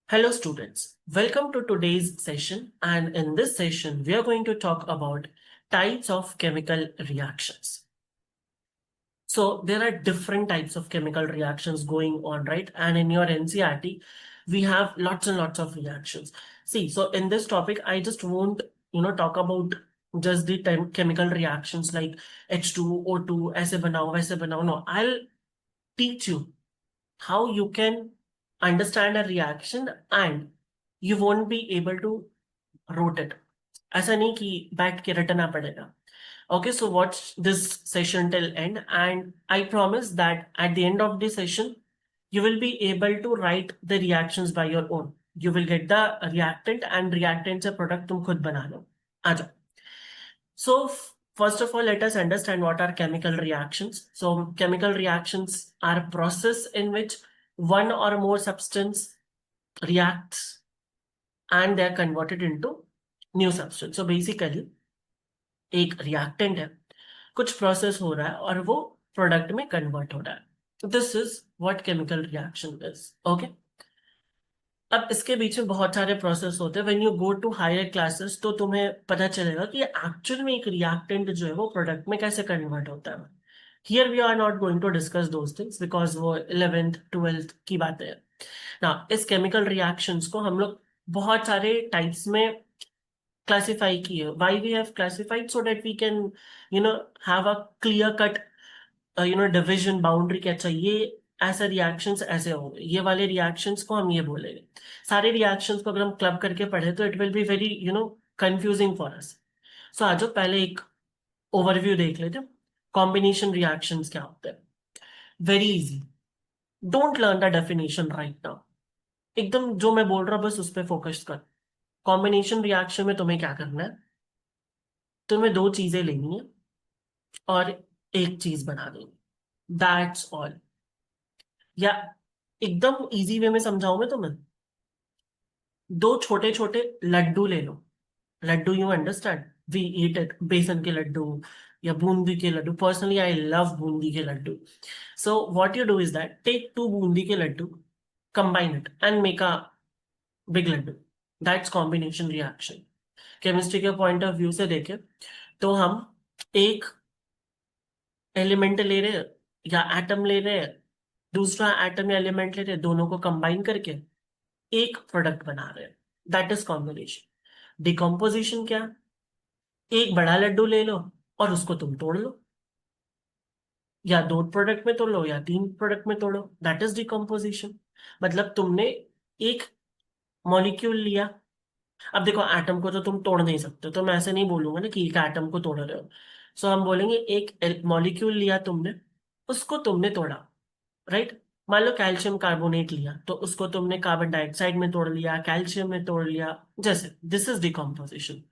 Hello students, welcome to today's session, and in this session we are going to talk about types of chemical reactions. So there are different types of chemical reactions going on, right? And in your NCERT we have lots and lots of reactions. See, so in this topic I just won't talk about just the chemical reactions like H2, O2, ऐसे बनाओ. No, I'll teach you how you can understand a reaction and you won't be able to wrote it. ऐसा नहीं कि बैठ के रटना पड़ेगा. Okay, so watch this session till end, and I promise that at the end of the session you will be able to write the reactions by your own. You will get the reactant, and reactant से product तुम खुद बना लो. आ जाओ. So first of all, let us understand what are chemical reactions. So chemical reactions are a process in which one or more substance reacts and they are converted into new substance. So basically एक reactant है, कुछ process हो रहा है और वो product में convert हो रहा है. This is what chemical reaction is. Okay. अब इसके बीच में बहुत सारे प्रोसेस होते हैं. When you go to higher classes तो तुम्हें पता चलेगा कि एक्चुअल में एक रिएक्टेंट जो है वो प्रोडक्ट में कैसे कन्वर्ट होता है. Here we are not going to discuss those things because वो 11th 12th की बातें हैं ना. इस केमिकल रिएक्शंस को हम लोग बहुत सारे टाइप्स में क्लासिफाई किए. Why we have classified? So that we can have a clear cut division boundary. क्या चाहिए? ऐसे रिएक्शंस ऐसे होंगे, ये वाले रिएक्शंस को हम ये बोलेंगे. सारे रिएक्शंस को अगर हम क्लब करके पढ़े तो it will be very confusing for us. So आज पहले एक ओवरव्यू देख लेते हैं. कॉम्बिनेशन रिएक्शंस क्या होते हैं? Very easy. Don't learn the definition right now. एकदम जो मैं बोल रहा हूँ बस उस पर फोकस कर. कॉम्बिनेशन रिएक्शन में तुम्हें क्या करना है? तुम्हें दो चीजें लेनी है और एक चीज बना देनी. That's all. या एकदम इजी वे में समझाऊं मैं तुम्हें. दो छोटे छोटे लड्डू ले लो. Laddoo, you understand, we eat it. बेसन के लड्डू या बूंदी के laddoo. Personally I love boondi के laddoo. So what you do is that take two boondi के laddoo, combine it and make a big laddoo. That's combination reaction. Chemistry के पॉइंट ऑफ व्यू से देखें तो हम एक एलिमेंट ले रहे हैं या एटम ले रहे हैं, दूसरा एटम या एलिमेंट ले रहे हैं, दोनों को कंबाइन करके एक प्रोडक्ट बना रहे हैं. That is combination. डिकम्पोजिशन क्या? एक बड़ा लड्डू ले लो और उसको तुम तोड़ लो, या दो प्रोडक्ट में तोड़ लो या तीन प्रोडक्ट में तोड़ो. That is decomposition. मतलब तुमने एक मॉलिक्यूल लिया. अब देखो, एटम को तो तुम तोड़ नहीं सकते, तो मैं ऐसे नहीं बोलूंगा ना कि एक एटम को तोड़ रहे हो. सो हम बोलेंगे एक मॉलिक्यूल लिया तुमने, उसको तुमने तोड़ा. राइट. मान लो कैल्शियम कार्बोनेट लिया तो उसको तुमने कार्बन डाइऑक्साइड में तोड़ लिया, कैल्शियम में तोड़ लिया. जैसे दिस इज डिकम्पोजिशन.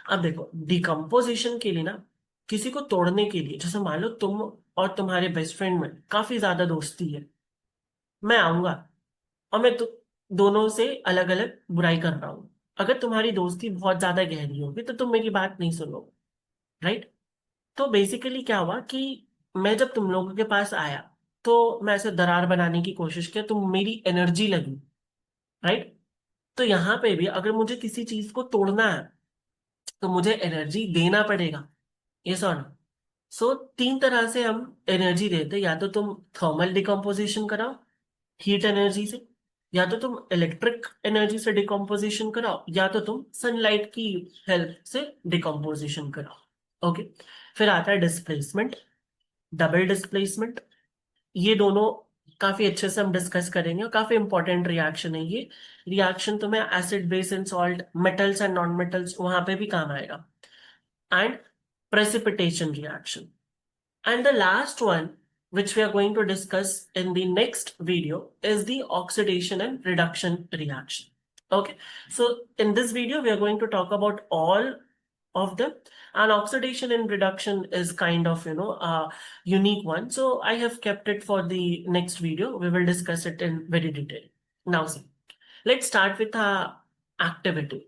अब देखो, डिकम्पोजिशन के लिए ना, किसी को तोड़ने के लिए, जैसे मान लो तुम और तुम्हारे बेस्ट फ्रेंड में काफी ज्यादा दोस्ती है. मैं आऊंगा और मैं दोनों से अलग अलग बुराई कर रहा हूं. अगर तुम्हारी दोस्ती बहुत ज्यादा गहरी होगी तो तुम मेरी बात नहीं सुनोगे. राइट. तो बेसिकली क्या हुआ कि मैं जब तुम लोगों के पास आया तो मैं ऐसे दरार बनाने की कोशिश किया, तो मेरी एनर्जी लगी. राइट. तो यहाँ पे भी अगर मुझे किसी चीज को तोड़ना है तो मुझे एनर्जी देना पड़ेगा. ये सो सो तीन तरह से हम एनर्जी देते. या तो तुम थर्मल डिकम्पोजिशन कराओ हीट एनर्जी से, या तो तुम इलेक्ट्रिक एनर्जी से डिकम्पोजिशन कराओ, या तो तुम सनलाइट की हेल्प से डिकम्पोजिशन कराओ. ओके. फिर आता है डिस्प्लेसमेंट, डबल डिस्प्लेसमेंट. ये दोनों काफी अच्छे से हम डिस्कस करेंगे और काफी इंपॉर्टेंट रिएक्शन है ये. रिएक्शन तुम्हें acid base and salt, metals and non metals, वहां पे भी काम आएगा. And precipitation reaction. And the last one, which we are going to discuss in the next video, is the oxidation and reduction reaction. Okay. So in this video, we are going to talk about all of them. And oxidation and reduction is kind of, a unique one. So I have kept it for the next video. We will discuss it in very detail. Now see, let's start with activity.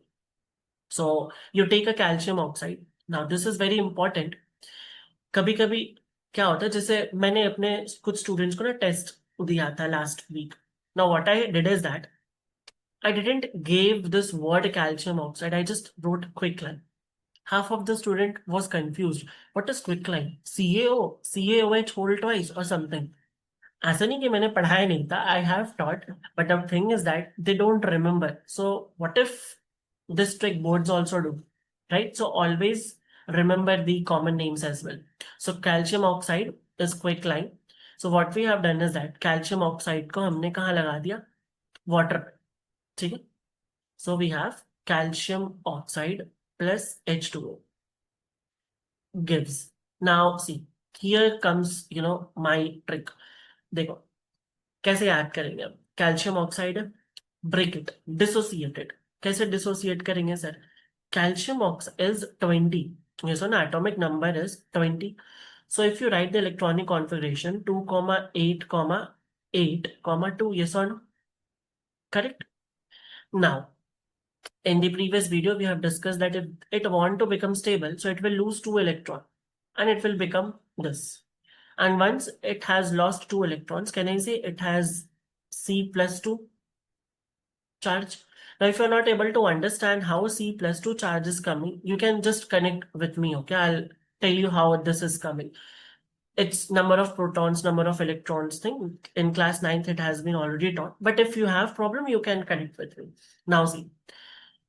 So you take a calcium oxide. Now this is very important. कभी कभी क्या होता है, जैसे मैंने अपने कुछ students को ना टेस्ट दिया था last week. Now what I did is that I didn't give this word calcium oxide. I just wrote quicklime. Half of the student was confused. What is quicklime? CaO, CaOH whole twice or something. ऐसा नहीं कि मैंने पढ़ाया नहीं था. I have taught, but the thing is that they don't remember. So what if this trick boards also do, right? So always remember the common names as well. So calcium oxide is quicklime. So what we have done is that calcium oxide को हमने कहाँ लगा दिया? Water पे. ठीक है? So we have calcium oxide plus H2O gives. Now see, here comes my trick. देखो कैसे याद करेंगे अब. Calcium oxide, break it, dissociate it. कैसे डिसोसिएट करेंगे सर? Calcium oxide is 20. ये सो ना atomic number is 20. So if you write the electronic configuration 2,8,8,2, yes or no? Correct? Now, in the previous video, we have discussed that if it want to become stable, so it will lose 2 electron and it will become this. And once it has lost 2 electrons, can I say it has C plus 2 charge? Now, if you're not able to understand how C plus 2 charge is coming, you can just connect with me, okay? I'll tell you how this is coming. It's number of protons, number of electrons thing. In class 9th, it has been already taught. But if you have problem, you can connect with me. Now see,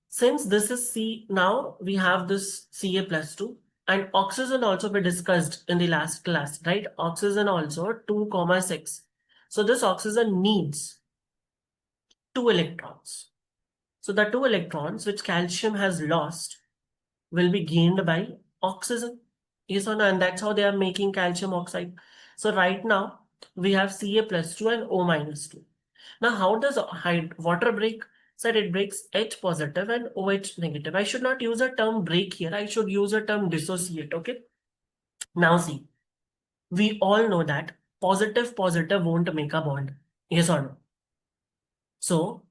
since this is C, now we have this Ca plus 2. And oxygen also we discussed in the last class, right? Oxygen also 2,6. So this oxygen needs 2 electrons. So the 2 electrons which calcium has lost will be gained by oxygen. Yes or no? And that's how they are making calcium oxide. So right now we have Ca plus 2 and O minus 2. Now how does water break? Sir, it breaks H positive and OH negative. I should not use a term break here. I should use a term dissociate. Okay. Now see, we all know that positive won't make a bond. Yes or no? So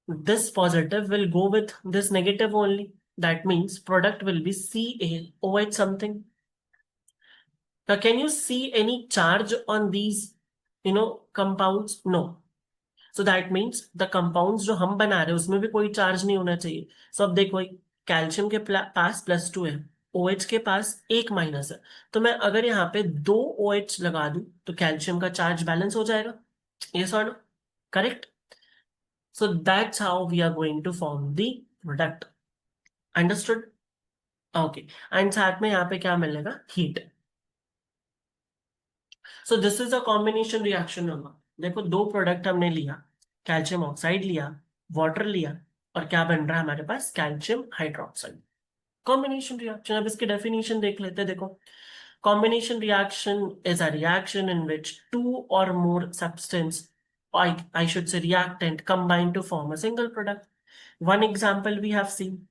this positive will go with this negative only. That means product will be CaOH something. Now, can you see any charge on these, compounds? No. So that means the compounds जो हम बना रहे हैं उसमें भी कोई charge नहीं होना चाहिए. So अब देखो कैल्शियम के पास +2 है, OH के पास 1 माइनस है. तो मैं अगर यहाँ पे 2 OH लगा दूं तो कैल्शियम का चार्ज बैलेंस हो जाएगा. Yes or no? Correct? So that's how we are going to form the product. Understood? Okay. And साथ में यहाँ पे क्या मिलेगा? Heat. So this is a combination reaction होगा. देखो 2 प्रोडक्ट हमने लिया, कैल्शियम ऑक्साइड लिया, वाटर लिया, और क्या बन रहा है हमारे पास? Calcium hydroxide. Combination reaction. अब इसकी डेफिनेशन देख लेते हैं. देखो, combination reaction is a reaction in which 2 or more substance, I should say reactant, combine to form a single product. One example we have seen.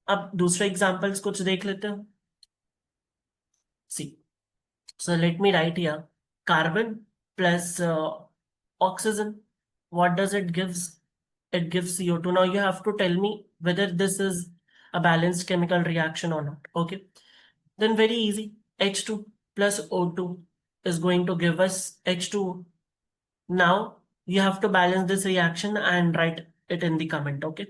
अब दूसरे examples कुछ देख लेते हैं. See, so let me write here carbon plus oxygen. What does it gives? It gives CO2. Now you have to tell me whether this is a balanced chemical reaction or not. Okay, then very easy. H2 plus O2 is going to give us H2O. Now you have to balance this reaction and write it in the comment. Okay,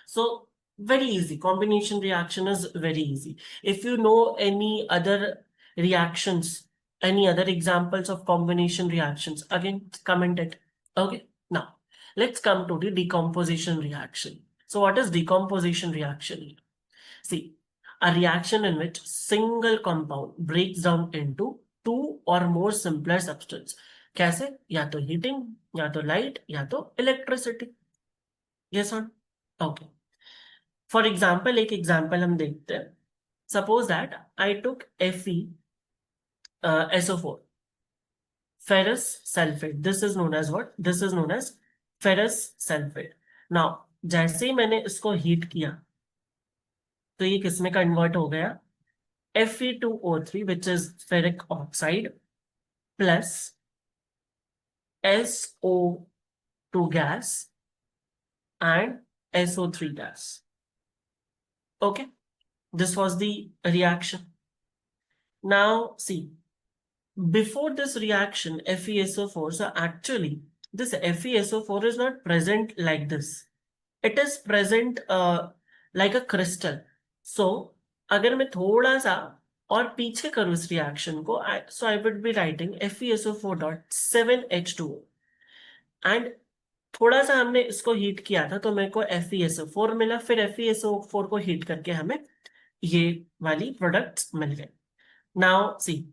so very easy. Combination reaction is very easy. If you know any other reactions, any other examples of combination reactions, again comment it. Okay, now let's come to the decomposition reaction. So what is decomposition reaction? See, a reaction in which single compound breaks down into 2 or more simpler substance. कैसे? या तो heating, या तो light, या तो electricity. Yes or no? Okay. For example, एक example हम देखते हैं. Suppose that I took FeSO4, ferrous sulfate. This is known as what? This is known as ferrous sulfate. Now, जैसे ही मैंने इसको हीट किया तो ये किसमें कन्वर्ट हो गया? Fe2O3, which is ferric oxide, plus SO2 gas and SO3 gas. Okay, this was the reaction. Now see, before this reaction FeSO4, so actually this FeSO4 is not present like this. It is present like a crystal. So अगर मैं थोड़ा सा और पीछे करूँ इस reaction को, so I would be writing FeSO4.7H2O and थोड़ा सा हमने इसको हीट किया था तो मेरे को FeSO4 मिला, फिर FeSO4 को हीट करके हमें ये वाली प्रोडक्ट्स मिल गए. Now see,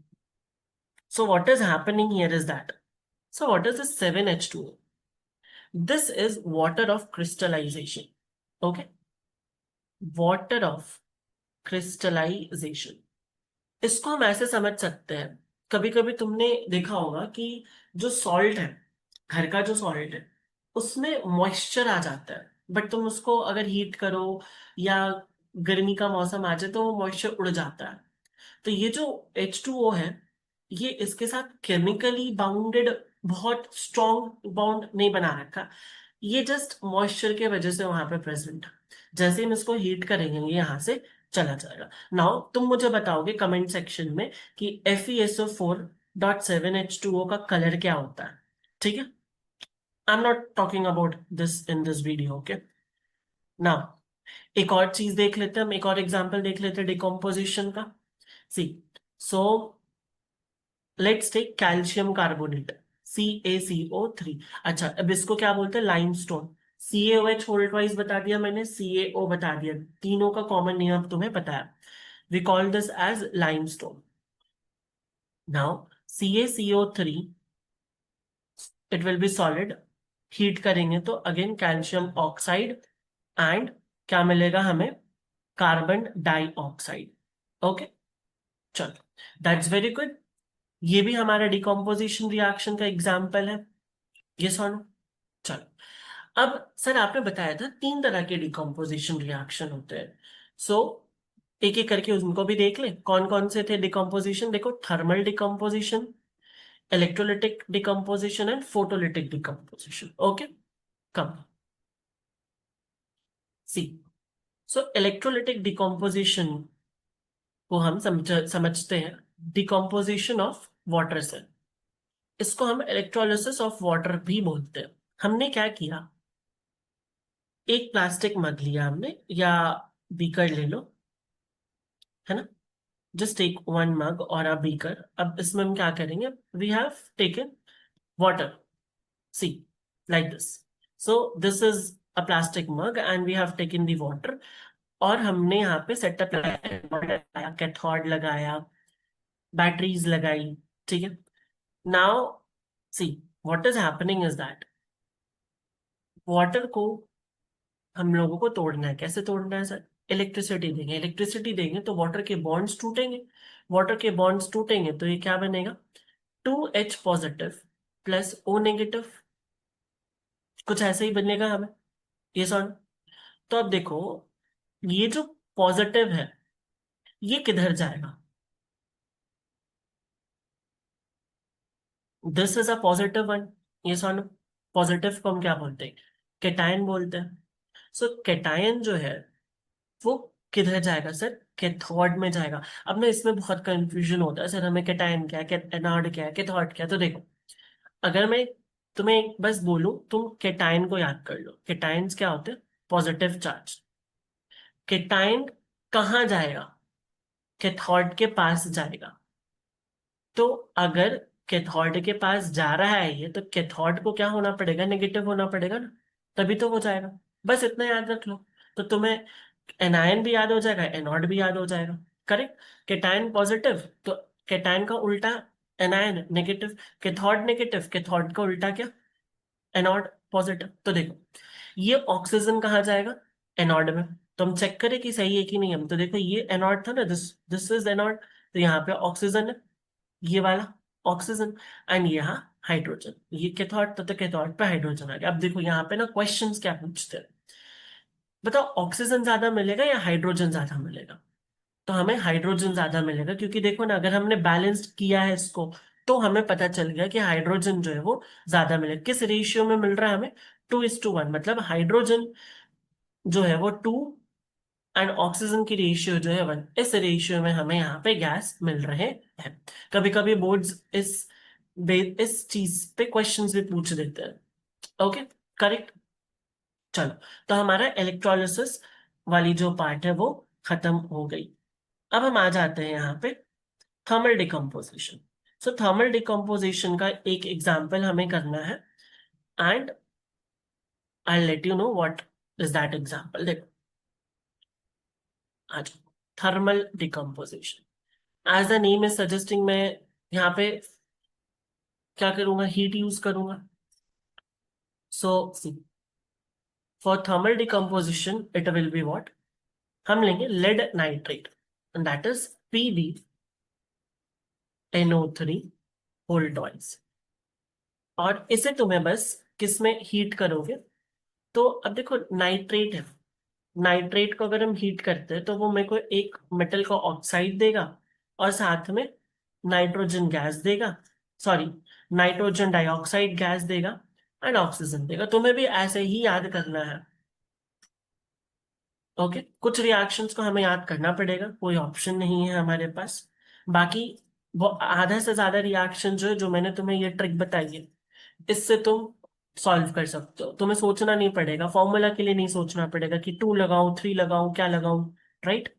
so what is happening here is that, so what is this 7H2O? This is water of crystallization. Okay, water of crystallization. इसको हम ऐसे समझ सकते हैं, कभी कभी तुमने देखा होगा कि जो सॉल्ट है, घर का जो सॉल्ट है, उसमें मॉइस्चर आ जाता है, बट तुम उसको अगर हीट करो या गर्मी का मौसम आ जाए तो वो मॉइस्चर उड़ जाता है. तो ये जो H2O है, ये इसके साथ केमिकली बाउंडेड बहुत स्ट्रॉन्ग बाउंड नहीं बना रखा, ये जस्ट मॉइस्चर के वजह से वहां पे प्रेजेंट है. जैसे हम इसको हीट करेंगे ये यहाँ से चला जाएगा. नाउ तुम मुझे बताओगे कमेंट सेक्शन में कि FeSO4.7H2O का कलर क्या होता है. ठीक है, I am not talking about this in this video. Okay, now एक और चीज देख लेते हैं, हम एक और एग्जांपल देख लेते हैं डिकम्पोजिशन का. See, so let's take calcium carbonate CaCO3. अच्छा, अब इसको क्या बोलते हैं, लाइमस्टोन. CaOH होल्ड वाइज बता दिया मैंने, CaO बता दिया, तीनों का कॉमन नेम अब तुम्हें पता है. We call this as limestone. Now CaCO3 it will be solid. Heat करेंगे तो अगेन कैल्शियम ऑक्साइड एंड क्या मिलेगा हमें, कार्बन डाइऑक्साइड. ओके, चलो, दैट्स वेरी गुड. ये भी हमारा डिकम्पोजिशन रिएक्शन का एग्जाम्पल है. ये सुन, चलो. अब सर आपने बताया था 3 तरह के डिकम्पोजिशन रिएक्शन होते हैं. सो एक एक करके उनको भी देख ले, कौन कौन से थे डिकम्पोजिशन. देखो, thermal decomposition, electrolytic decomposition and photolytic decomposition. Okay, come see. So electrolytic decomposition को हम समझते हैं डिकम्पोजिशन ऑफ वाटर से. इसको हम इलेक्ट्रोलिसिस ऑफ वाटर भी बोलते हैं. हमने क्या किया, एक प्लास्टिक मग लिया हमने, या बीकर ले लो, है ना. जस्ट टेक वन मग और अ बीकर. अब इसमें हम क्या करेंगे, we have taken water, see, like this. So this is a plastic mug and we have taken the water. और हमने यहाँ पे सेटअप लगाया, कैथोड लगाया, बैटरीज लगाई. ठीक है, now see what is happening is that water को हम लोगों को तोड़ना है. कैसे तोड़ना है सर, इलेक्ट्रिसिटी देंगे. इलेक्ट्रिसिटी देंगे तो वाटर के बॉन्ड्स टूटेंगे. वाटर के बॉन्ड्स टूटेंगे तो ये क्या बनेगा, 2H positive plus O negative. कुछ ऐसे ही बनेगा हमें, ये सॉल्व. तो अब देखो, ये जो पॉजिटिव है ये किधर जाएगा, this is a positive one. ये सॉल्व, पॉजिटिव को हम क्या बोलते हैं, कैटायन बोलते हैं. सो कैटायन जो है वो किधर जाएगा सर, कैथोड में जाएगा. अब ना इसमें बहुत कंफ्यूजन होता है, सर हमें कैटायन क्या है, एनोड क्या है, कैथोड क्या है. तो देखो, अगर मैं तुम्हें एक बस बोलूं, तुम कैटायन को याद कर लो. कैटायंस क्या होते हैं, पॉजिटिव चार्ज. कैटायन कहाँ जाएगा, कैथोड के पास जाएगा. तो अगर कैथोड के पास जा रहा है ये, तो कैथोड को क्या होना पड़ेगा, नेगेटिव होना पड़ेगा ना, तभी तो वो जाएगा. बस इतना याद रख लो, तो तुम्हें एनायन भी याद हो जाएगा, एनोड भी याद हो जाएगा. करेक्ट. कैटायन पॉजिटिव तो कैटायन का उल्टा anion negative, cathode negative, cathode का उल्टा क्या, एनोड पॉजिटिव. तो देखो, ये ऑक्सीजन कहाँ जाएगा, एनोड में. तो हम चेक करें कि सही है कि नहीं. हम तो देखो, ये एनोड था ना, दिस दिस इज एनोड, तो यहाँ पे ऑक्सीजन है, ये वाला ऑक्सीजन, एंड यहाँ हाइड्रोजन. ये कैथोड, तो कैथोड पे हाइड्रोजन आ गया. अब देखो यहाँ पे ना क्वेश्चंस क्या पूछते हैं, बताओ ऑक्सीजन ज्यादा मिलेगा या हाइड्रोजन ज्यादा मिलेगा. तो हमें हाइड्रोजन ज्यादा मिलेगा, क्योंकि देखो ना, अगर हमने बैलेंस्ड किया है इसको तो हमें पता चल गया कि हाइड्रोजन जो है वो ज्यादा मिलेगा. किस रेशियो में मिल रहा है हमें, 2:1. मतलब हाइड्रोजन जो है वो 2 एंड ऑक्सीजन की रेशियो जो है 1. इस रेशियो में हमें यहाँ पे गैस मिल रहे हैं. कभी कभी बोर्ड्स इस चीज पे क्वेश्चंस भी पूछ देते हैं. Okay, correct. चलो, तो हमारा इलेक्ट्रोलिसिस वाली जो पार्ट है वो खत्म हो गई। अब हम आ जाते हैं यहाँ पे thermal decomposition. So thermal decomposition का एक एग्जाम्पल हमें करना है, and I let you know what is that example. देखो, आज thermal decomposition as the name is suggesting, मैं यहाँ पे क्या करूंगा, हीट यूज करूंगा। So for thermal decomposition it will be what, हम लेंगे lead nitrate, and that is PbNO3 whole twice. और इसे तुम्हें बस किस में हीट करोगे, तो अब देखो नाइट्रेट है, नाइट्रेट को अगर हम हीट करते हैं तो वो मेरे को एक मेटल का ऑक्साइड देगा और साथ में नाइट्रोजन गैस देगा, सॉरी, नाइट्रोजन डाइऑक्साइड गैस देगा एंड ऑक्सीजन देगा। तुम्हें भी ऐसे ही याद करना है। ओके, कुछ रिएक्शंस को हमें याद करना पड़ेगा, कोई ऑप्शन नहीं है हमारे पास। बाकी वो आधा से ज्यादा रिएक्शन जो है, जो मैंने तुम्हें ये ट्रिक बताई है, इससे तुम सॉल्व कर सकते हो। तुम्हें सोचना नहीं पड़ेगा, फॉर्मूला के लिए नहीं सोचना पड़ेगा कि 2 लगाऊं 3 लगाऊं क्या लगाऊं, right.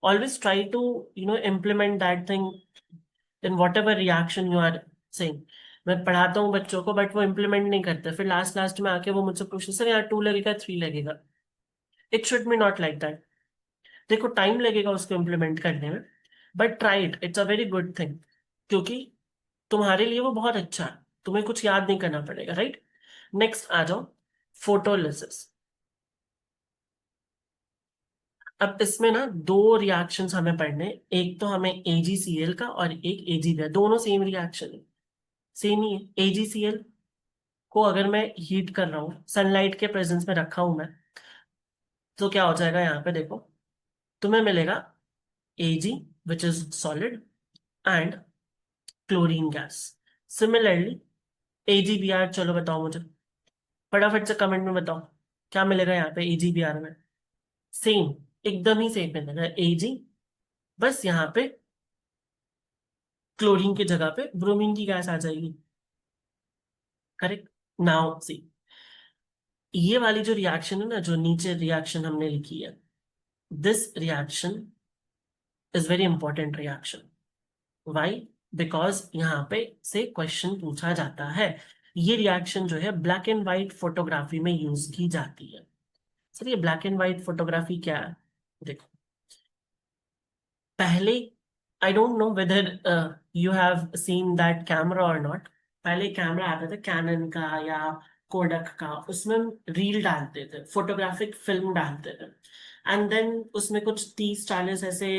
Always try to implement that thing in whatever reaction you are saying. मैं पढ़ाता हूँ बच्चों को, बट वो इम्प्लीमेंट नहीं करते, फिर लास्ट लास्ट में आके वो मुझसे पूछते सर यार 2 लगेगा 3 लगेगा। It should be not like that. देखो टाइम लगेगा उसको इम्प्लीमेंट करने में, but try it, it's a very good thing, क्योंकि तुम्हारे लिए वो बहुत अच्छा है, तुम्हें कुछ याद नहीं करना पड़ेगा, राइट। नेक्स्ट आ जाओ, फोटोलिसिस। अब इसमें ना 2 रिएक्शंस हमें पढ़ने हैं। एक तो हमें AgCl का और एक AgBr, दोनों सेम रिएक्शन है, सेम ही है। AgCl को अगर मैं हीट कर रहा हूँ, सनलाइट के प्रेजेंस में रखा हूं मैं, तो क्या हो जाएगा यहाँ पे देखो, तुम्हें मिलेगा Ag which is solid and chlorine gas. Similarly AgBr, चलो बताओ मुझे फटाफट से कमेंट में बताओ, क्या मिलेगा यहाँ पे AgBr में। सेम, एकदम ही सेम मिलेगा Ag, बस यहाँ पे क्लोरीन की जगह पे ब्रोमीन की गैस आ जाएगी। करेक्ट। नाउ सी, ये वाली जो रिएक्शन है ना, जो नीचे रिएक्शन हमने लिखी है, this reaction is very important reaction. Why? Because यहाँ पे से क्वेश्चन पूछा जाता है। ये रिएक्शन जो है ब्लैक एंड व्हाइट फोटोग्राफी में यूज की जाती है। सर ये ब्लैक एंड व्हाइट फोटोग्राफी क्या है? देखो, पहले, I don't know whether you have seen that camera और नॉट। पहले कैमरा आता था कैनन का या कोडक का, उसमें हम रील डालते थे, फोटोग्राफिक फिल्म डालते थे, एंड देन उसमें कुछ 30-40 ऐसे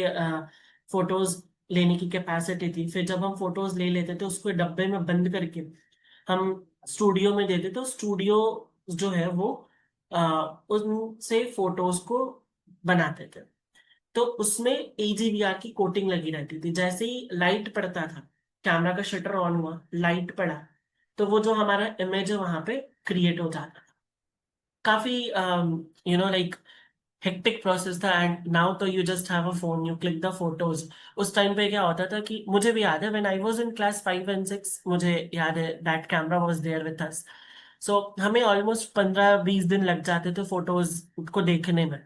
फोटोज लेने की कैपेसिटी थी। फिर जब हम फोटोज ले लेते थे उसको डब्बे में बंद करके हम स्टूडियो में देते, तो स्टूडियो जो है वो उनसे फोटोज को बनाते थे। तो उसमें AgBr की कोटिंग लगी रहती थी। जैसे ही लाइट पड़ता था, कैमरा का शटर ऑन हुआ, लाइट पड़ा, तो वो जो हमारा इमेज है वहां पे क्रिएट हो जाता था। काफी लाइक हेक्टिक प्रोसेस था, एंड नाउ तो you just have a phone, you click the photos. उस टाइम पे क्या होता था कि मुझे भी याद है, when I was in class 5 and 6, मुझे याद है that camera was there with us. So हमें ऑलमोस्ट 15-20 दिन लग जाते थे फोटोज को देखने में।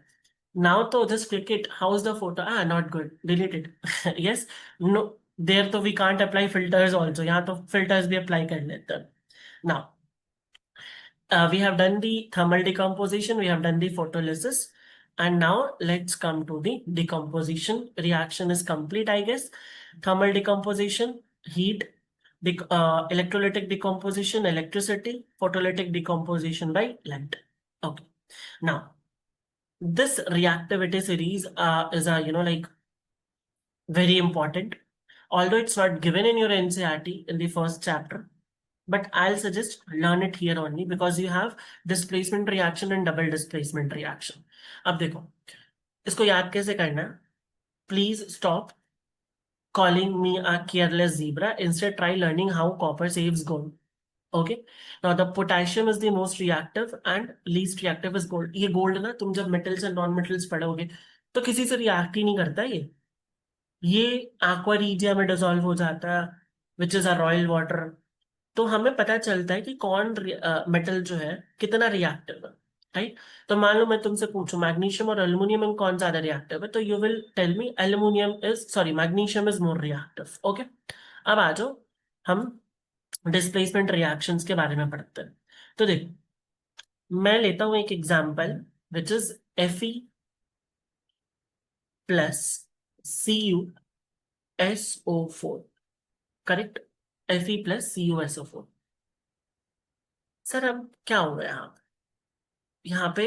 Now to just click it. How's the photo? Ah, not good. Delete it. Yes. No. There तो we can't apply filters also. यहाँ तो filters भी apply कर लेते हैं. Now, we have done the thermal decomposition. We have done the photolysis. And now let's come to the decomposition. Reaction is complete, I guess. Thermal decomposition, heat, electrolytic decomposition, electricity, photolytic decomposition by light. Okay. Now, this reactivity series is a like very important, although it's not given in your NCERT in the first chapter, but I'll suggest learn it here only, because you have displacement reaction and double displacement reaction. अब देखो इसको याद कैसे करना है। Please stop calling me a careless zebra, instead try learning how copper saves gold. Okay, now the potassium is the most reactive and least reactive is gold. ये gold ना, तुम जब metals and non metals पढ़ोगे तो किसी से react ही नहीं करता ये एक्वा रिजिया में डिसॉल्व हो जाता है, which is a royal water. तो हमें पता चलता है कि कौन मेटल जो है कितना रिएक्टिव है, राइट। तो मान लो मैं तुमसे पूछूं मैग्नीशियम और एल्युमिनियम में कौन ज्यादा रिएक्टिव है, तो you will tell me magnesium is more reactive. Okay, अब आ जाओ हम डिस्प्लेसमेंट रिएक्शंस के बारे में पढ़ते हैं। तो देख, मैं लेता हूं एक example which is Fe plus CuSO4, correct. Fe plus CuSO4। Sir अब क्या हो गया यहाँ पे,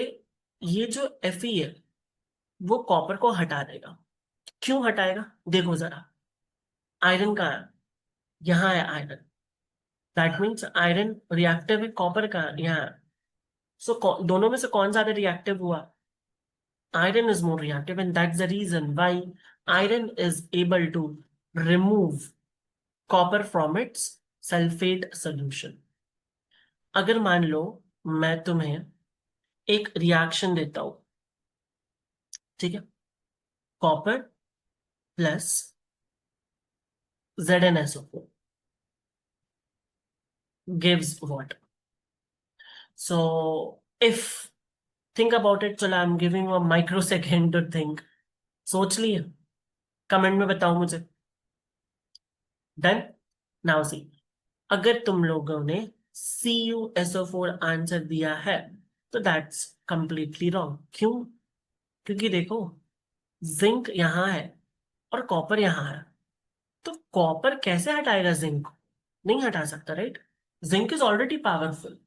ये जो Fe है वो कॉपर को हटा देगा। क्यों हटाएगा, देखो जरा, आयरन कहाँ है, यहाँ है iron. That means iron reactive है, कॉपर का यहाँ है। सो दोनों में से कौन ज्यादा रिएक्टिव हुआ, iron is more reactive, and that's the reason why iron is able to remove copper from its sulfate solution। अगर मान लो मैं तुम्हें एक रिएक्शन देता हूं, ठीक है, copper plus ZnSO4 gives what? So if think about it, चलो I am giving a micro second to think. सोच लिए, कमेंट में बताओ मुझे। डन। नाउ सी, अगर तुम लोगों ने CuSO4 आंसर दिया है तो दैट्स कंप्लीटली रॉन्ग। क्यों, क्योंकि देखो जिंक यहाँ है और कॉपर यहाँ है, तो कॉपर कैसे हटाएगा जिंक, नहीं हटा सकता, right. Zinc is already powerful.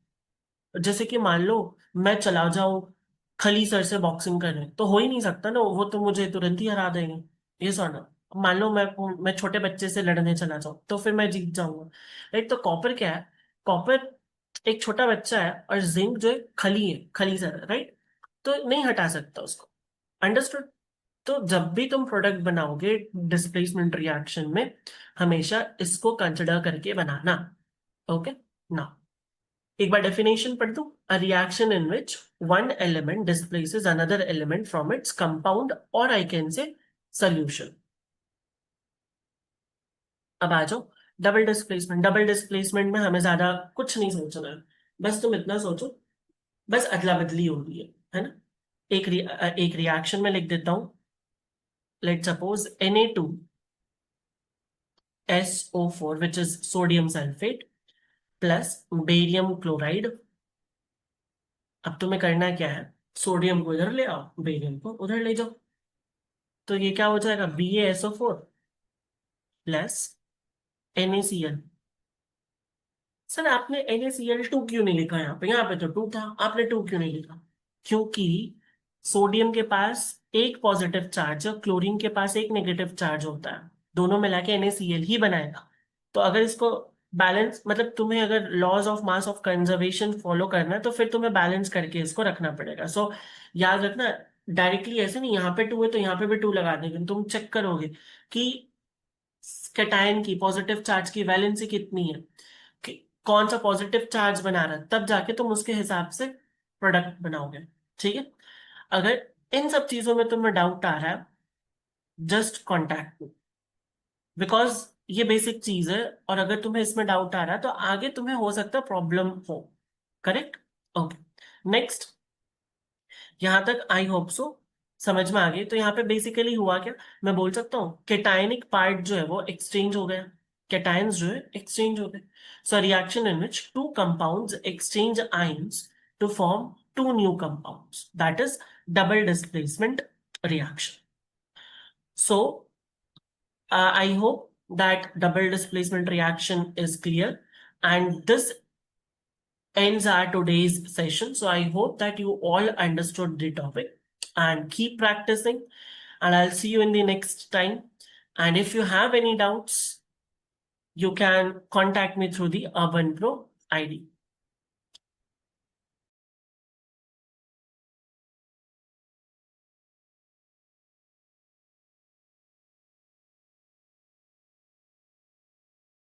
जैसे कि मान लो मैं चला जाऊं खली सर से बॉक्सिंग करने, तो हो ही नहीं सकता ना, वो तो मुझे तुरंत ही हरा देंगे। ये सुनो, मान लो मैं छोटे बच्चे से लड़ने चला जाऊं तो फिर मैं जीत जाऊंगा, राइट। तो कॉपर क्या है, कॉपर एक छोटा बच्चा है और जिंक जो है खली है, खली सर, राइट। तो नहीं हटा सकता उसको, अंडरस्टूड। तो जब भी तुम प्रोडक्ट बनाओगे डिस्प्लेसमेंट रिएक्शन में, हमेशा इसको कंसिडर करके बनाना। ओके, ना एक बार डेफिनेशन पढ़ दूं, a reaction in which one element displaces another element from its compound और आई कैन से सॉल्यूशन। अब आ जाओ डबल डिस्प्लेसमेंट। डबल डिस्प्लेसमेंट में हमें ज्यादा कुछ नहीं सोचना है, बस तुम इतना सोचो, बस अदला बदली हो रही है ना। एक रिएक्शन में लिख देता हूं, let suppose Na2SO4 which is sodium sulphate plus barium chloride. अब तुम्हें करना क्या है, सोडियम को इधर ले आओ, बेरियम को उधर ले जाओ, तो ये क्या हो जाएगा, BaSO4 प्लस NaCl। सर आपने NaCl2 क्यों नहीं लिखा, यहाँ पे तो 2 था, आपने 2 क्यों नहीं लिखा, क्योंकि सोडियम के पास एक पॉजिटिव चार्ज और क्लोरीन के पास एक नेगेटिव चार्ज होता है, दोनों मिला के NaCl ही बनाएगा। तो अगर इसको बैलेंस, मतलब तुम्हें अगर laws of mass of conservation follow करना है तो फिर तुम्हें बैलेंस करके इसको रखना पड़ेगा। सो याद रखना, डायरेक्टली ऐसे नहीं, यहाँ पे 2 है तो यहाँ पे भी 2 लगा देंगे, तुम चेक करोगे कि कैटायन की पॉजिटिव चार्ज की वैलेंसी कितनी है, कि कौन सा पॉजिटिव चार्ज बना रहा है, तब जाके तुम उसके हिसाब से प्रोडक्ट बनाओगे, ठीक है। अगर इन सब चीजों में तुम्हें डाउट आ रहा है, जस्ट कॉन्टैक्ट मी, बिकॉज ये बेसिक चीज है, और अगर तुम्हें इसमें डाउट आ रहा है तो आगे तुम्हें हो सकता है प्रॉब्लम हो, करेक्ट। ओके, नेक्स्ट, यहां तक आई होप सो समझ में आ गई। तो यहाँ पे बेसिकली हुआ क्या, मैं बोल सकता हूँ कैटायनिक पार्ट जो है वो एक्सचेंज हो गया, कैटायंस जो है एक्सचेंज हो गए। So reaction in which two compounds exchange ions to form two new compounds, that is double displacement reaction. So I hope that double displacement reaction is clear, and this ends our today's session. So I hope that you all understood the topic and keep practicing, and I'll see you in the next time. And if you have any doubts, you can contact me through the Urban Pro ID.